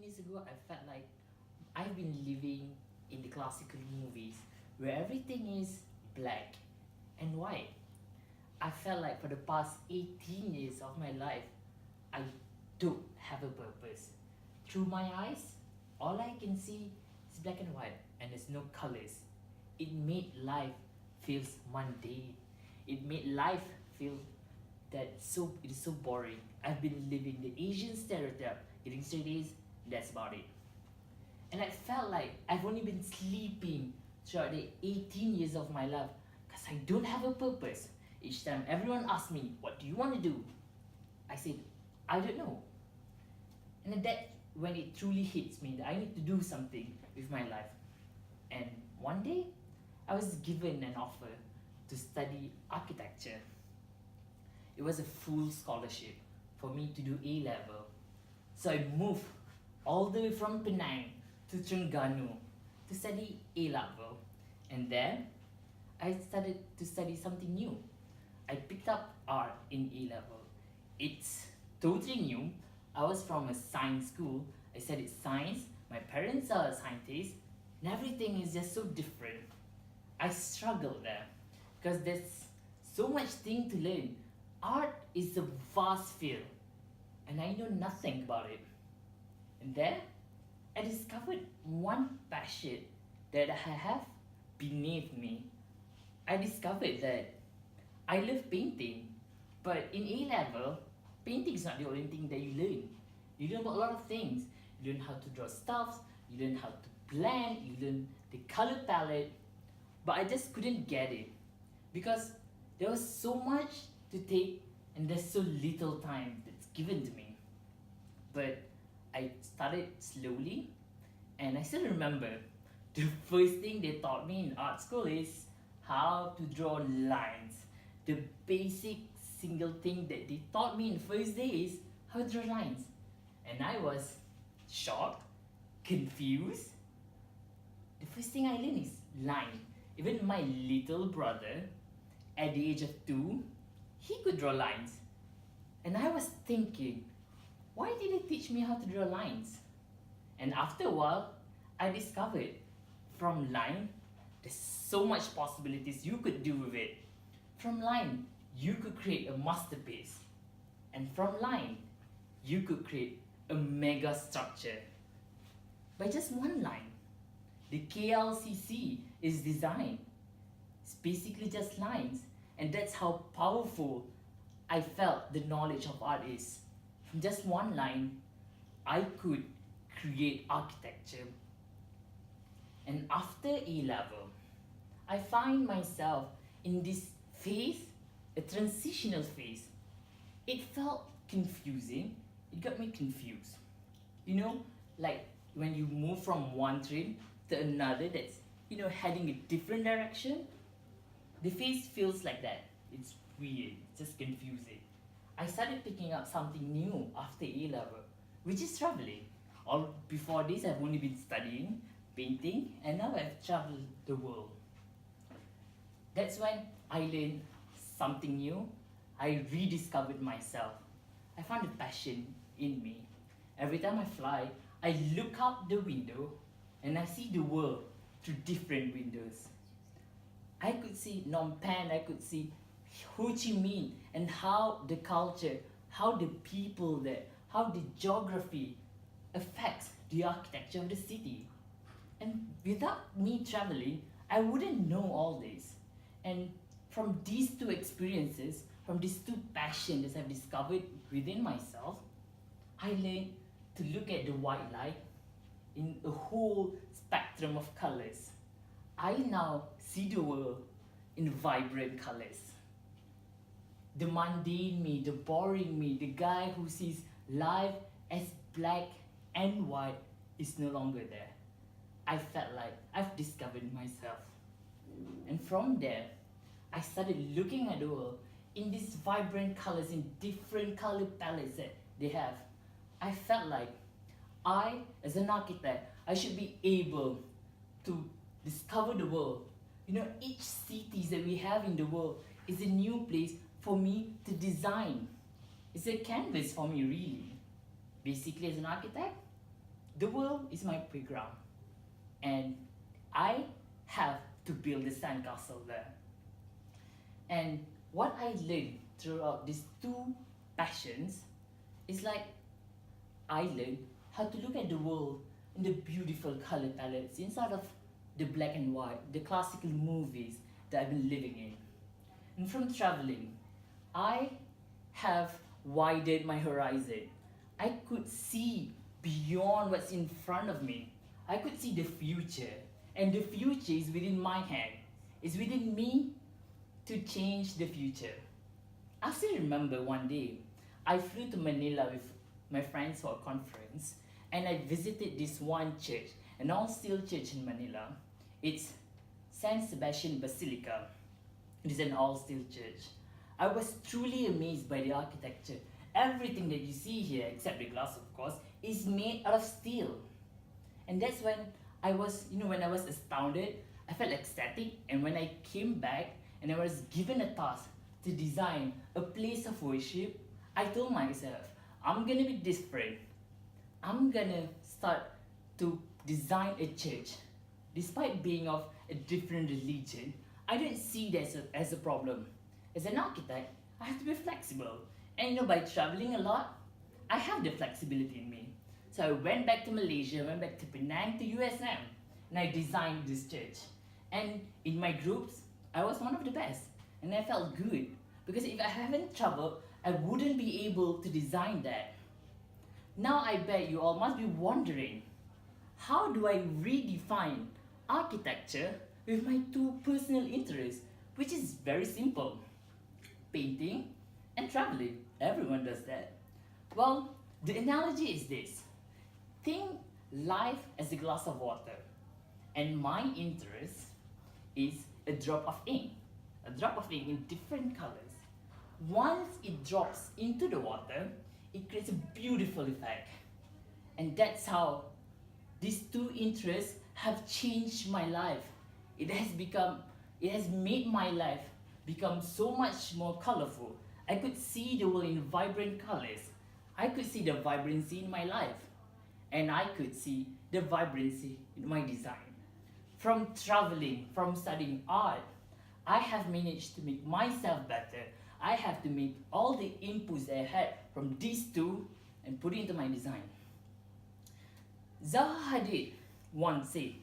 years ago, I felt like I've been living in the classical movies where everything is black and white. I felt like for the past 18 years of my life, I don't have a purpose. Through my eyes, all I can see is black and white and there's no colors. It made life feels mundane. It made life feel that it is so boring. I've been living the Asian stereotype, eating straight A's, that's about it. And I felt like I've only been sleeping throughout the 18 years of my life because I don't have a purpose. Each time everyone asks me, what do you want to do? I said, I don't know. And then that's when it truly hits me that I need to do something with my life. And one day, I was given an offer to study architecture. It was a full scholarship for me to do A level. So I moved all the way from Penang to Terengganu to study A level. And then I started to study something new. I picked up art in A level. It's totally new. I was from a science school. I studied science. My parents are scientists. And everything is just so different. I struggled there because there's so much thing to learn. Art is a vast field and I know nothing about it. And there, I discovered one passion that I have beneath me. I discovered that I love painting, but in A level, painting is not the only thing that you learn. You learn about a lot of things. You learn how to draw stuffs, you learn how to blend, you learn the color palette, but I just couldn't get it because there was so much to take and there's so little time that's given to me. But I started slowly and I still remember the first thing they taught me in art school is how to draw lines. The basic single thing that they taught me in the first day is how to draw lines. And I was shocked, confused. The first thing I learned is line. Even my little brother, at the age of 2, he could draw lines. And I was thinking, why did they teach me how to draw lines? And after a while, I discovered from line, there's so much possibilities you could do with it. From line, you could create a masterpiece. And from line, you could create a mega structure. By just one line, the KLCC is designed. It's basically just lines. And that's how powerful I felt the knowledge of art is. From just one line, I could create architecture. And after A level, I find myself in this phase, a transitional phase. It felt confusing. It got me confused. You know, like when you move from one train to another that's, heading a different direction. The phase feels like that. It's weird, it's just confusing. I started picking up something new after A level, which is traveling. All before this, I've only been studying, painting, and now I've traveled the world. That's when I learned something new. I rediscovered myself. I found a passion in me. Every time I fly, I look out the window and I see the world through different windows. I could see Phnom Penh, I could see Ho Chi Minh, and how the culture, how the people there, how the geography affects the architecture of the city. And without me traveling, I wouldn't know all this. And from these two experiences, from these two passions that I've discovered within myself, I learned to look at the white light in a whole spectrum of colors. I now see the world in vibrant colors. The mundane me, the boring me, the guy who sees life as black and white is no longer there. I felt like I've discovered myself. And from there, I started looking at the world in these vibrant colors, in different color palettes that they have. I felt like I, as an architect, I should be able to discover the world. Each cities that we have in the world is a new place for me to design. It's a canvas for me, really. Basically, as an architect, The world is my playground, and I have to build a sandcastle there. And what I learned throughout these two passions is like I learned how to look at the world in the beautiful color palettes inside of the black and white, the classical movies that I've been living in. And from traveling, I have widened my horizon. I could see beyond what's in front of me. I could see the future, and the future is within my hand. It's within me to change the future. I still remember one day, I flew to Manila with my friends for a conference, and I visited this one church, an all-steel church in Manila. It's San Sebastian Basilica. It is an all-steel church. I was truly amazed by the architecture. Everything that you see here, except the glass of course, is made out of steel. And that's when when I was astounded, I felt ecstatic, and when I came back and I was given a task to design a place of worship, I told myself, I'm gonna be different. I'm gonna start to design a church. Despite being of a different religion, I didn't see that as a problem. As an architect, I have to be flexible. And by traveling a lot, I have the flexibility in me. So I went back to Malaysia, went back to Penang, to USM, and I designed this church. And in my groups, I was one of the best. And I felt good. Because if I haven't traveled, I wouldn't be able to design that. Now I bet you all must be wondering, how do I redefine architecture with my two personal interests, which is very simple: painting and traveling. Everyone does that. Well, the analogy is this: think life as a glass of water, and my interest is a drop of ink. A drop of ink in different colors. Once it drops into the water, it creates a beautiful effect. And that's how these two interests have changed my life. It has made my life become so much more colorful. I could see the world in vibrant colors. I could see the vibrancy in my life. And I could see the vibrancy in my design. From traveling, from studying art, I have managed to make myself better. I have to make all the inputs I had from these two and put it into my design. Zaha Hadid once said,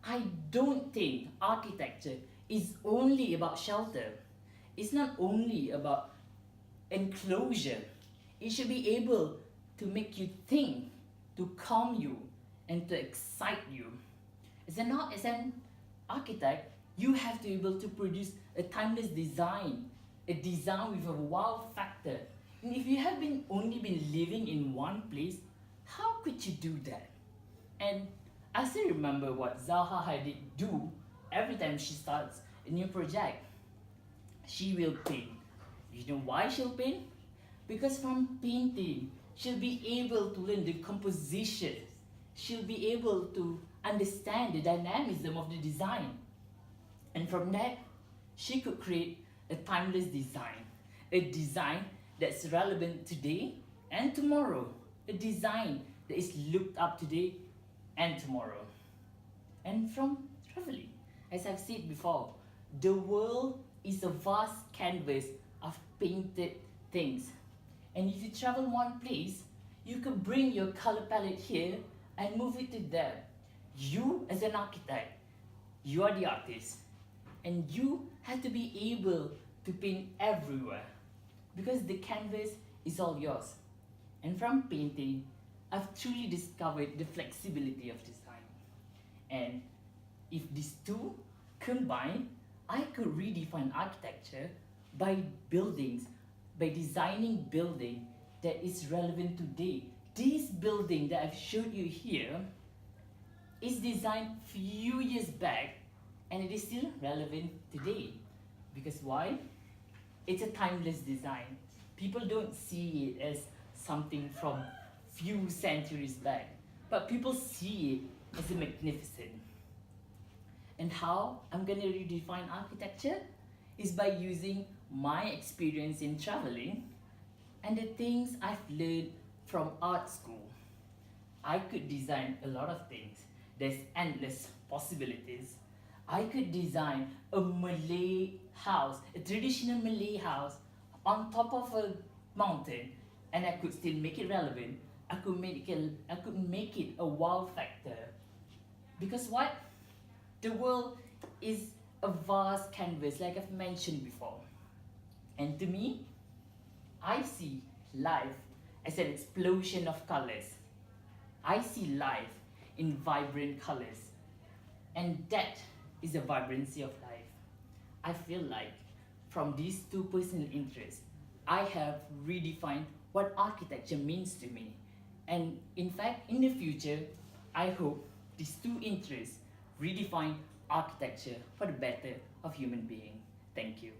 I don't think architecture is only about shelter. It's not only about enclosure. It should be able to make you think, to calm you, and to excite you. As an architect, you have to be able to produce a timeless design, a design with a wow factor. And if you have only been living in one place, how could you do that? And I still remember what Zaha Hadid do every time she starts a new project. She will paint. You know why she'll paint? Because from painting, she'll be able to learn the composition. She'll be able to understand the dynamism of the design. And from that, she could create a timeless design. A design that's relevant today and tomorrow. A design that is looked up today and tomorrow. And from traveling, as I've said before, the world is a vast canvas of painted things. And if you travel one place, you could bring your color palette here and move it to there. You, as an architect, you are the artist. And you have to be able to paint everywhere, because the canvas is all yours. And from painting, I've truly discovered the flexibility of design. And if these two combine, I could redefine architecture by designing building that is relevant today. This building that I've showed you here is designed few years back, and it is still relevant today. Because why? It's a timeless design. People don't see it as something from few centuries back, but people see it as a magnificent. And how I'm gonna redefine architecture is by using my experience in traveling and the things I've learned from art school. I could design a lot of things. There's endless possibilities. I could design a Malay house, a traditional Malay house on top of a mountain, and I could still make it relevant. I could make it a wow factor. Because what? The world is a vast canvas, like I've mentioned before. And to me, I see life as an explosion of colors. I see life in vibrant colors, and that is the vibrancy of life. I feel like from these two personal interests, I have redefined what architecture means to me. And in fact, in the future, I hope these two interests redefine architecture for the better of human being. Thank you.